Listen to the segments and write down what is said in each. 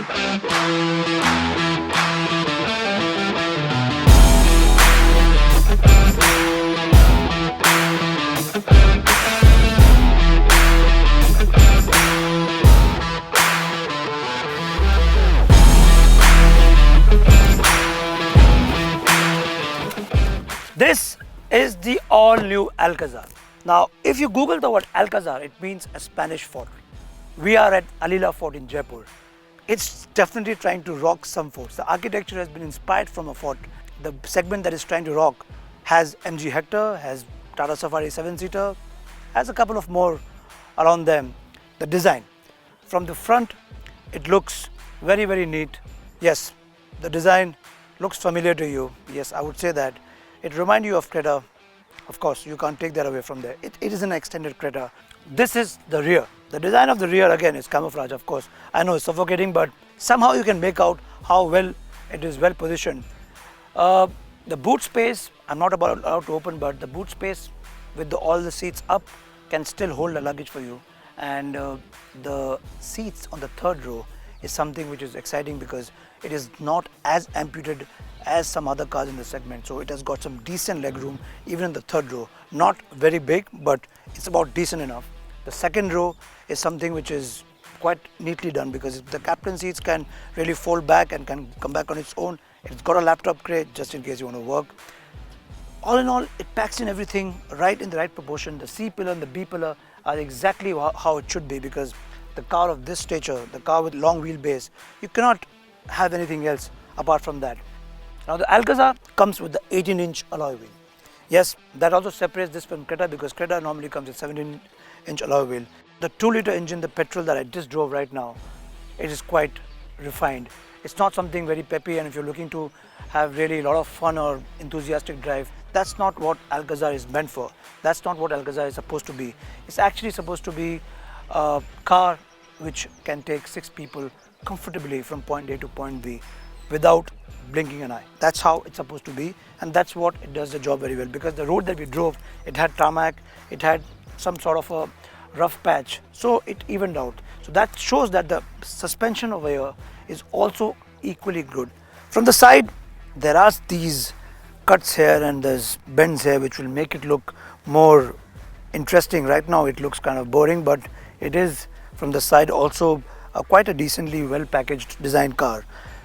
This is the all-new Alcazar. Now, if you Google the word Alcazar, it means a Spanish fort. We are at Alila Fort in Jaipur. It's definitely trying to rock some forts. The architecture has been inspired from a fort. The segment that is trying to rock has MG Hector, has Tata Safari 7-seater, has a couple of more around them. The design. From the front, it looks very, very neat. Yes, the design looks familiar to you. Yes, I would say that. It reminds you of Creta. Of course, you can't take that away from there. It is an extended Creta. This is the rear. The design of the rear again is camouflage, of course. I know it's suffocating, but somehow you can make out how well it is well positioned. The boot space, I'm not allowed to open, but the boot space with all the seats up can still hold the luggage for you. And the seats on the third row is something which is exciting because it is not as amputated as some other cars in the segment. So it has got some decent leg room even in the third row. Not very big, but it's about decent enough. The second row is something which is quite neatly done because the captain seats can really fold back and can come back on its own. It's got a laptop crate just in case you want to work. All in all, it packs in everything right in the right proportion. The C pillar and the B pillar are exactly how it should be because the car of this stature, the car with long wheelbase, you cannot have anything else apart from that. Now the Alcazar comes with the 18-inch alloy wheel. Yes, that also separates this from Creta because Creta normally comes with 17-inch alloy wheel. The 2-liter engine, the petrol that I just drove right now, it is quite refined. It's not something very peppy, and if you're looking to have really a lot of fun or enthusiastic drive, that's not what Alcazar is meant for. That's not what Alcazar is supposed to be. It's actually supposed to be a car which can take 6 people comfortably from point A to point B without blinking an eye. That's how it's supposed to be, and that's what it does the job very well because the road that we drove, it had tarmac, it had some sort of a rough patch, so it evened out. So that shows that the suspension over here is also equally good. From the side, there are these cuts here and there's bends here which will make it look more interesting. Right now it looks kind of boring, but it is from the side also quite a decently well packaged design car.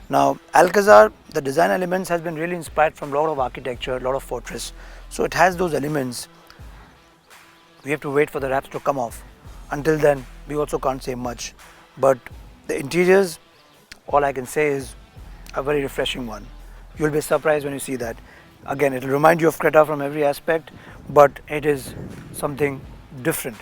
Now Alcazar, the design elements has been really inspired from a lot of architecture, a lot of fortress. So it has those elements. We have to wait for the wraps to come off. Until then, we also can't say much. But the interiors, all I can say is a very refreshing one. You'll be surprised when you see that. Again, it will remind you of Creta from every aspect, but it is something different.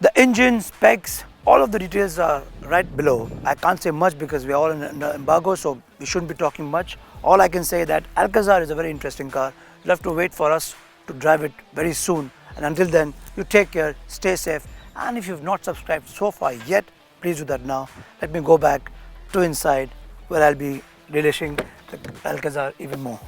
The engine specs, all of the details are right below. I can't say much because we are all in under embargo, so we shouldn't be talking much. All I can say is that Alcazar is a very interesting car. You'll have to wait for us to drive it very soon. And until then, you take care, stay safe. And if you've not subscribed so far yet, please do that now. Let me go back to inside where I'll be relishing the Alcazar even more.